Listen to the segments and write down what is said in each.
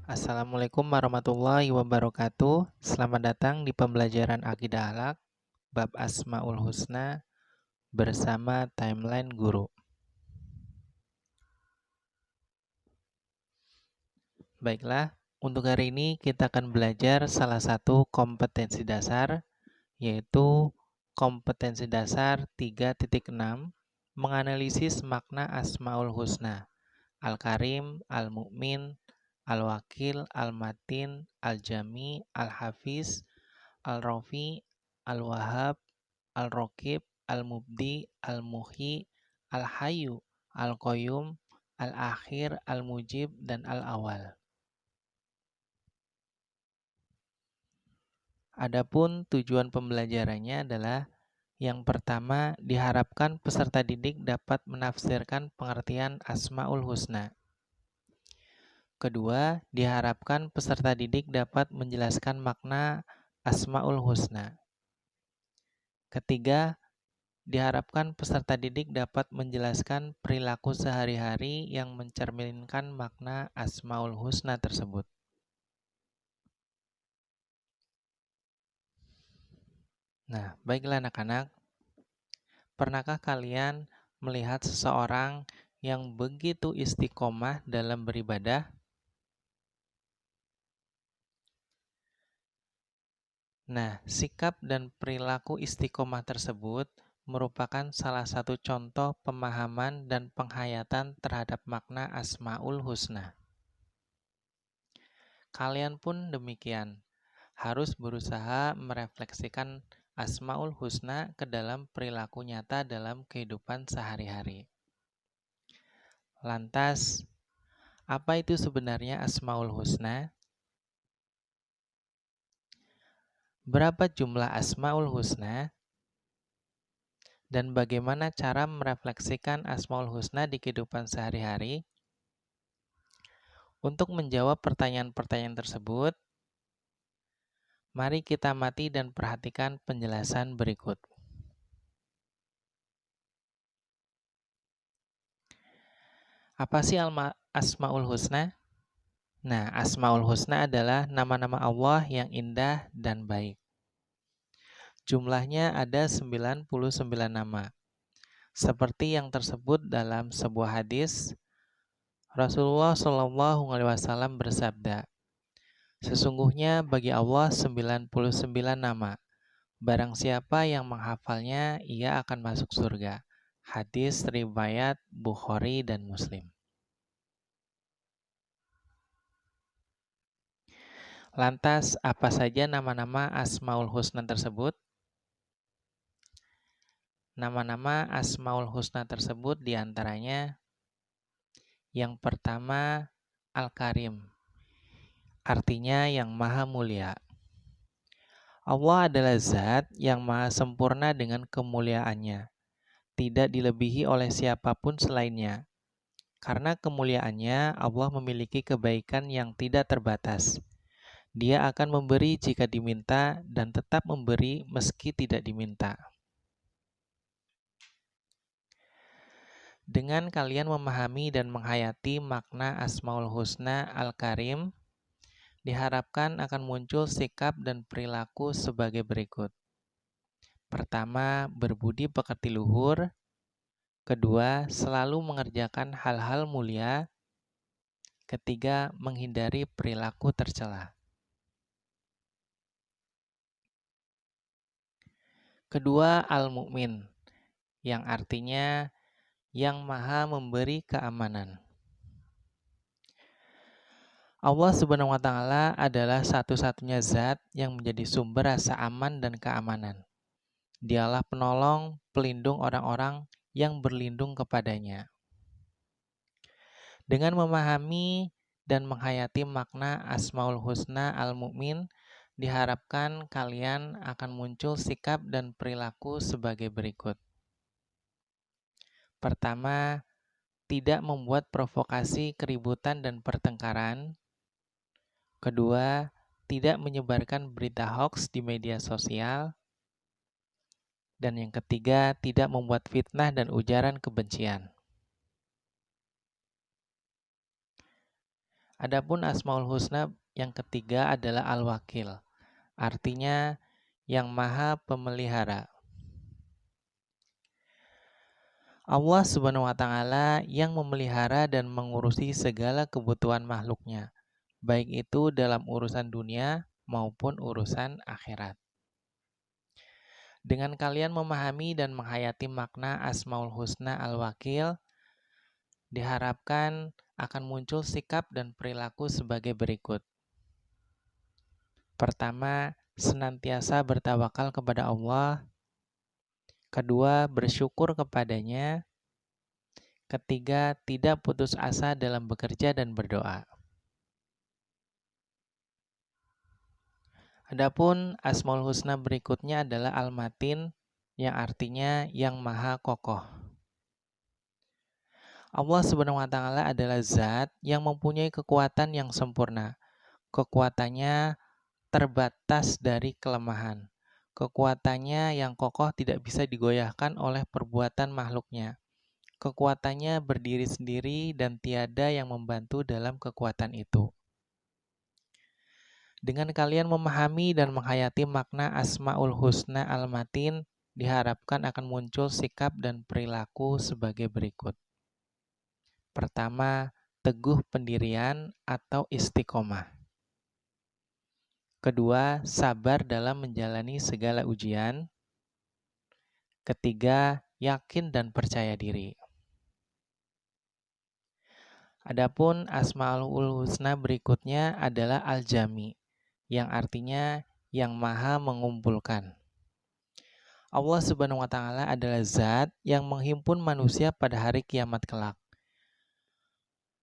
Assalamualaikum warahmatullahi wabarakatuh. Selamat datang di pembelajaran Akidah Akhlak bab Asmaul Husna bersama Timeline Guru. Baiklah, untuk hari ini kita akan belajar salah satu kompetensi dasar, yaitu kompetensi dasar 3.6, menganalisis makna Asmaul Husna, Al-Karim, Al-Mu'min, Al-Wakil, Al-Matin, Al-Jami, Al-Hafiz, Al-Rafi, Al-Wahhab, Al-Raqib, Al-Mubdi, Al-Muhyi, Al-Hayyu, Al-Qayyum, Al-Akhir, Al-Mujib, dan Al-Awal. Adapun tujuan pembelajarannya adalah yang pertama, diharapkan peserta didik dapat menafsirkan pengertian Asmaul Husna. Kedua, diharapkan peserta didik dapat menjelaskan makna Asmaul Husna. Ketiga, diharapkan peserta didik dapat menjelaskan perilaku sehari-hari yang mencerminkan makna Asmaul Husna tersebut. Nah, baiklah anak-anak, pernahkah kalian melihat seseorang yang begitu istiqomah dalam beribadah? Nah, sikap dan perilaku istiqomah tersebut merupakan salah satu contoh pemahaman dan penghayatan terhadap makna Asmaul Husna. Kalian pun demikian, harus berusaha merefleksikan Asmaul Husna ke dalam perilaku nyata dalam kehidupan sehari-hari. Lantas, apa itu sebenarnya Asmaul Husna? Berapa jumlah Asmaul Husna? Dan bagaimana cara merefleksikan Asmaul Husna di kehidupan sehari-hari? Untuk menjawab pertanyaan-pertanyaan tersebut, mari kita amati dan perhatikan penjelasan berikut. Apa sih Asmaul Husna? Nah, Asmaul Husna adalah nama-nama Allah yang indah dan baik. Jumlahnya ada 99 nama. Seperti yang tersebut dalam sebuah hadis, Rasulullah SAW bersabda, "Sesungguhnya bagi Allah 99 nama. Barang siapa yang menghafalnya, ia akan masuk surga." Hadis riwayat Bukhari dan Muslim. Lantas, apa saja nama-nama Asmaul Husna tersebut? Nama-nama Asmaul Husna tersebut diantaranya yang pertama Al-Karim, artinya yang maha mulia. Allah adalah zat yang maha sempurna dengan kemuliaannya, tidak dilebihi oleh siapapun selainnya. Karena kemuliaannya, Allah memiliki kebaikan yang tidak terbatas. Dia akan memberi jika diminta dan tetap memberi meski tidak diminta. Dengan kalian memahami dan menghayati makna Asmaul Husna Al-Karim, diharapkan akan muncul sikap dan perilaku sebagai berikut. Pertama, berbudi pekerti luhur. Kedua, selalu mengerjakan hal-hal mulia. Ketiga, menghindari perilaku tercela. Kedua, Al-Mu'min, yang artinya yang maha memberi keamanan. Allah Subhanahu wa Ta'ala adalah satu-satunya zat yang menjadi sumber rasa aman dan keamanan. Dialah penolong, pelindung orang-orang yang berlindung kepadanya. Dengan memahami dan menghayati makna Asmaul Husna Al-Mu'min, diharapkan kalian akan muncul sikap dan perilaku sebagai berikut. Pertama, tidak membuat provokasi, keributan, dan pertengkaran. Kedua, tidak menyebarkan berita hoaks di media sosial. Dan yang ketiga, tidak membuat fitnah dan ujaran kebencian. Adapun Asmaul Husna yang ketiga adalah Al-Wakil, artinya yang Maha Pemelihara. Allah Subhanahu wa Ta'ala yang memelihara dan mengurusi segala kebutuhan makhluknya, baik itu dalam urusan dunia maupun urusan akhirat. Dengan kalian memahami dan menghayati makna Asmaul Husna Al-Wakil, diharapkan akan muncul sikap dan perilaku sebagai berikut. Pertama, senantiasa bertawakal kepada Allah. Kedua, bersyukur kepadanya. Ketiga, tidak putus asa dalam bekerja dan berdoa. Adapun Asmaul Husna berikutnya adalah Al-Matin, yang artinya yang maha kokoh. Allah Subhanahu wa Ta'ala adalah zat yang mempunyai kekuatan yang sempurna. Kekuatannya terbatas dari kelemahan. Kekuatannya yang kokoh tidak bisa digoyahkan oleh perbuatan makhluknya. Kekuatannya berdiri sendiri dan tiada yang membantu dalam kekuatan itu. Dengan kalian memahami dan menghayati makna Asmaul Husna Al-Matin, diharapkan akan muncul sikap dan perilaku sebagai berikut. Pertama, teguh pendirian atau istiqomah. Kedua, sabar dalam menjalani segala ujian. Ketiga, yakin dan percaya diri. Adapun Asmaul Husna berikutnya adalah Al-Jami, yang artinya yang maha mengumpulkan. Allah Subhanahu wa Ta'ala adalah zat yang menghimpun manusia pada hari kiamat kelak.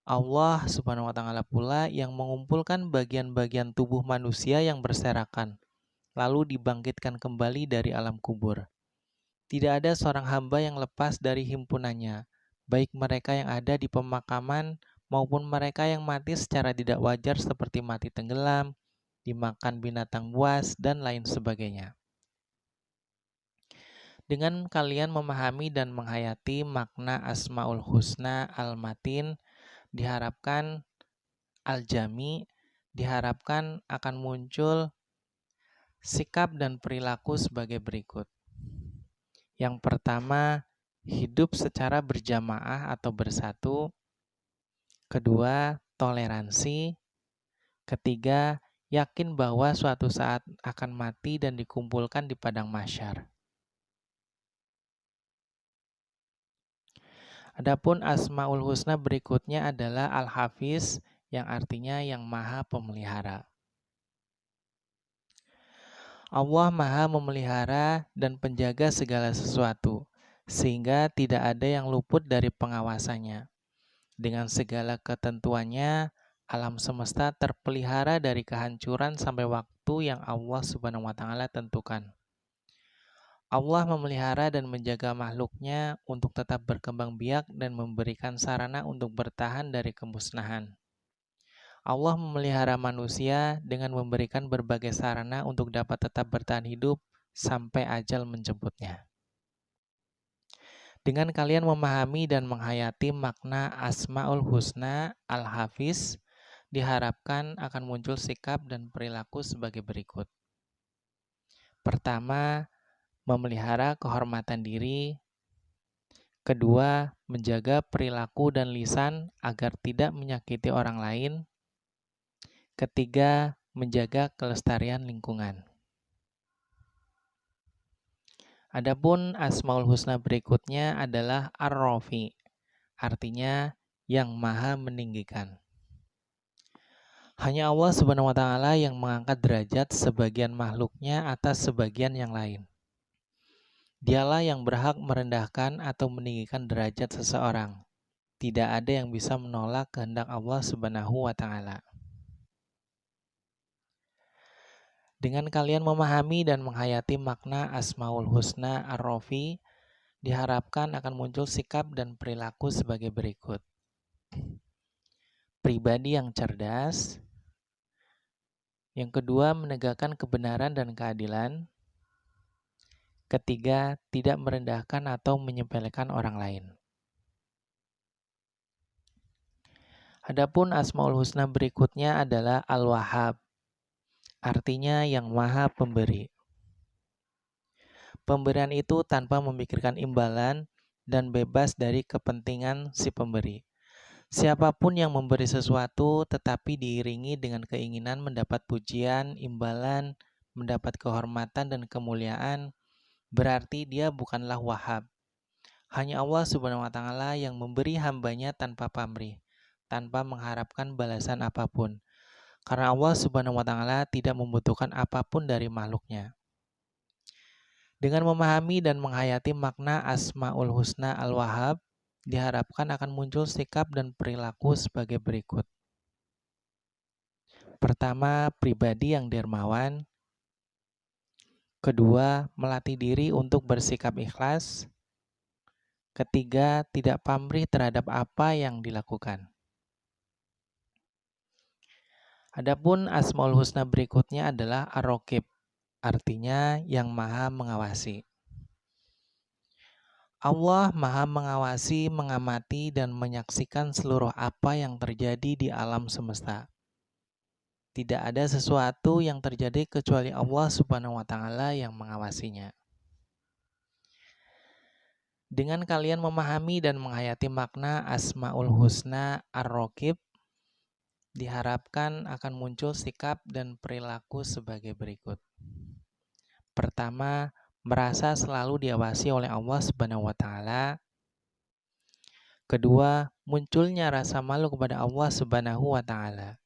Allah Subhanahu wa Ta'ala pula yang mengumpulkan bagian-bagian tubuh manusia yang berserakan, lalu dibangkitkan kembali dari alam kubur. Tidak ada seorang hamba yang lepas dari himpunannya, baik mereka yang ada di pemakaman maupun mereka yang mati secara tidak wajar seperti mati tenggelam, dimakan binatang buas, dan lain sebagainya. Dengan kalian memahami dan menghayati makna Asmaul Husna Al-Matin, diharapkan Al-Jami, diharapkan akan muncul sikap dan perilaku sebagai berikut. Yang pertama, hidup secara berjamaah atau bersatu. Kedua, toleransi. Ketiga, yakin bahwa suatu saat akan mati dan dikumpulkan di padang mahsyar. Adapun Asmaul Husna berikutnya adalah Al-Hafiz, yang artinya yang maha pemelihara. Allah maha memelihara dan penjaga segala sesuatu, sehingga tidak ada yang luput dari pengawasannya. Dengan segala ketentuannya, alam semesta terpelihara dari kehancuran sampai waktu yang Allah Subhanahu wa Ta'ala tentukan. Allah memelihara dan menjaga makhluknya untuk tetap berkembang biak dan memberikan sarana untuk bertahan dari kemusnahan. Allah memelihara manusia dengan memberikan berbagai sarana untuk dapat tetap bertahan hidup sampai ajal menjemputnya. Dengan kalian memahami dan menghayati makna Asmaul Husna Al-Hafiz, diharapkan akan muncul sikap dan perilaku sebagai berikut. Pertama, memelihara kehormatan diri. Kedua, menjaga perilaku dan lisan agar tidak menyakiti orang lain. Ketiga, menjaga kelestarian lingkungan. Adapun Asmaul Husna berikutnya adalah Ar-Rafi, artinya yang maha meninggikan. Hanya Allah Subhanahu wa Ta'ala yang mengangkat derajat sebagian makhluknya atas sebagian yang lain. Dialah yang berhak merendahkan atau meninggikan derajat seseorang. Tidak ada yang bisa menolak kehendak Allah Subhanahu wa Ta'ala. Dengan kalian memahami dan menghayati makna Asmaul Husna Ar-Rafi, diharapkan akan muncul sikap dan perilaku sebagai berikut. Pribadi yang cerdas. Yang kedua, menegakkan kebenaran dan keadilan. Ketiga, tidak merendahkan atau menyepelekan orang lain. Adapun Asmaul Husna berikutnya adalah Al-Wahhab, artinya yang Maha Pemberi. Pemberian itu tanpa memikirkan imbalan dan bebas dari kepentingan si pemberi. Siapapun yang memberi sesuatu tetapi diiringi dengan keinginan mendapat pujian, imbalan, mendapat kehormatan dan kemuliaan, berarti dia bukanlah Wahhab. Hanya Allah Subhanahu wa Ta'ala yang memberi hambanya tanpa pamrih, tanpa mengharapkan balasan apapun. Karena Allah Subhanahu wa Ta'ala tidak membutuhkan apapun dari makhluknya. Dengan memahami dan menghayati makna Asmaul Husna Al-Wahhab, diharapkan akan muncul sikap dan perilaku sebagai berikut. Pertama, pribadi yang dermawan. Kedua, melatih diri untuk bersikap ikhlas. Ketiga, tidak pamrih terhadap apa yang dilakukan. Adapun Asmaul Husna berikutnya adalah Ar-Raqib, artinya yang Maha Mengawasi. Allah Maha mengawasi, mengamati, dan menyaksikan seluruh apa yang terjadi di alam semesta. Tidak ada sesuatu yang terjadi kecuali Allah Subhanahu wa Ta'ala yang mengawasinya. Dengan kalian memahami dan menghayati makna Asmaul Husna Ar-Raqib, diharapkan akan muncul sikap dan perilaku sebagai berikut. Pertama, merasa selalu diawasi oleh Allah Subhanahu wa Ta'ala. Kedua, munculnya rasa malu kepada Allah Subhanahu wa Ta'ala.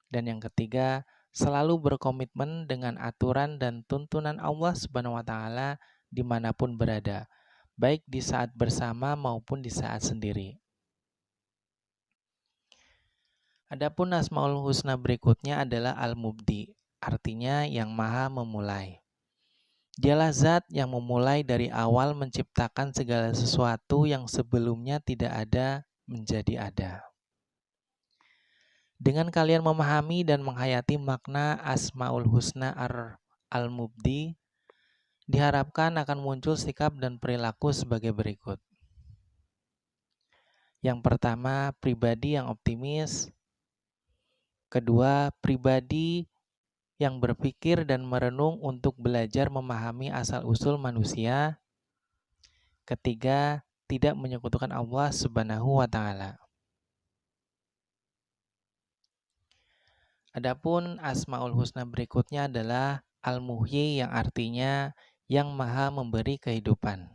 Dan yang ketiga, selalu berkomitmen dengan aturan dan tuntunan Allah Subhanahu wa Ta'ala dimanapun berada, baik di saat bersama maupun di saat sendiri. Adapun Asmaul Husna berikutnya adalah Al-Mubdi, artinya yang Maha Memulai. Dialah zat yang memulai dari awal menciptakan segala sesuatu yang sebelumnya tidak ada menjadi ada. Dengan kalian memahami dan menghayati makna Asmaul Husna Al-Mubdi, diharapkan akan muncul sikap dan perilaku sebagai berikut. Yang pertama, pribadi yang optimis. Kedua, pribadi yang berpikir dan merenung untuk belajar memahami asal-usul manusia. Ketiga, tidak menyekutukan Allah Subhanahu wa Ta'ala. Adapun Asmaul Husna berikutnya adalah Al-Muhyi, yang artinya yang Maha Memberi kehidupan.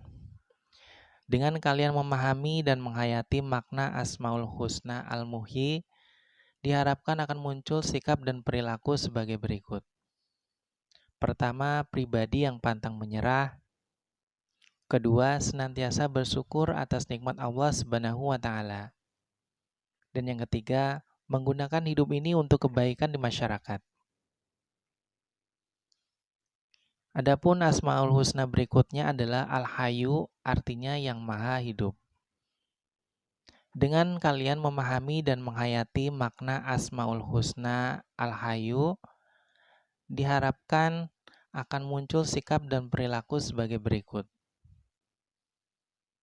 Dengan kalian memahami dan menghayati makna Asmaul Husna Al-Muhyi, diharapkan akan muncul sikap dan perilaku sebagai berikut. Pertama, pribadi yang pantang menyerah. Kedua, senantiasa bersyukur atas nikmat Allah Subhanahu wa Ta'ala. Dan yang ketiga, menggunakan hidup ini untuk kebaikan di masyarakat. Adapun Asmaul Husna berikutnya adalah Al-Hayyu, artinya yang Maha Hidup. Dengan kalian memahami dan menghayati makna Asmaul Husna Al-Hayyu, diharapkan akan muncul sikap dan perilaku sebagai berikut.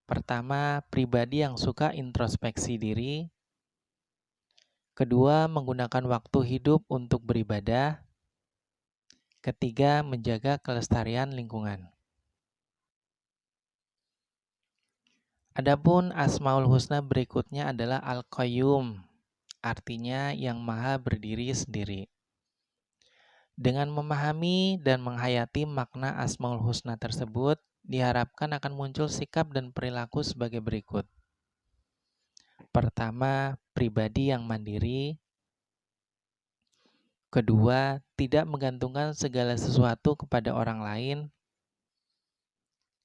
Pertama, pribadi yang suka introspeksi diri. Kedua, menggunakan waktu hidup untuk beribadah. Ketiga, menjaga kelestarian lingkungan. Adapun Asmaul Husna berikutnya adalah Al-Qayyum, artinya yang Maha Berdiri Sendiri. Dengan memahami dan menghayati makna Asmaul Husna tersebut, diharapkan akan muncul sikap dan perilaku sebagai berikut. Pertama, pribadi yang mandiri. Kedua, tidak menggantungkan segala sesuatu kepada orang lain.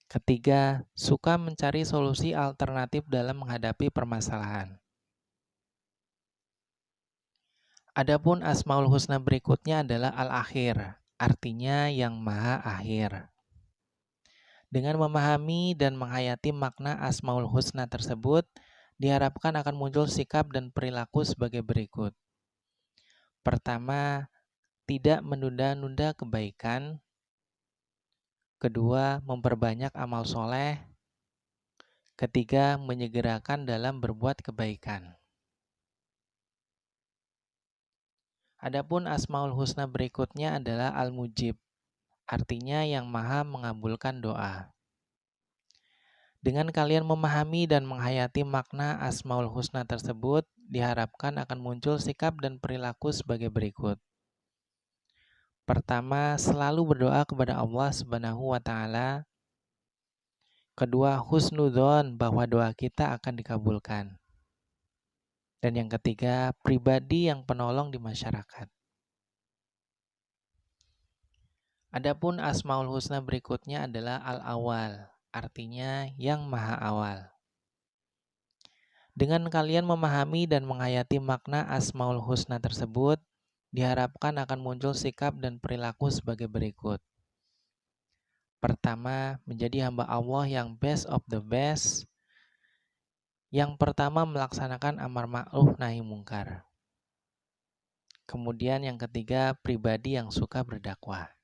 Ketiga, suka mencari solusi alternatif dalam menghadapi permasalahan. Adapun Asmaul Husna berikutnya adalah Al-Akhir, artinya yang Maha Akhir. Dengan memahami dan menghayati makna Asmaul Husna tersebut, diharapkan akan muncul sikap dan perilaku sebagai berikut. Pertama, tidak menunda-nunda kebaikan. Kedua, memperbanyak amal soleh. Ketiga, menyegerakan dalam berbuat kebaikan. Adapun Asmaul Husna berikutnya adalah Al-Mujib, artinya yang Maha mengabulkan doa. Dengan kalian memahami dan menghayati makna Asmaul Husna tersebut, diharapkan akan muncul sikap dan perilaku sebagai berikut. Pertama, selalu berdoa kepada Allah Subhanahu wa Ta'ala. Kedua, husnudzon bahwa doa kita akan dikabulkan. Dan yang ketiga, pribadi yang penolong di masyarakat. Adapun Asmaul Husna berikutnya adalah Al-Awal, artinya yang maha awal. Dengan kalian memahami dan menghayati makna Asmaul Husna tersebut, diharapkan akan muncul sikap dan perilaku sebagai berikut. Pertama, menjadi hamba Allah yang best of the best. Yang pertama, melaksanakan amar ma'ruf nahi mungkar. Kemudian yang ketiga, pribadi yang suka berdakwah.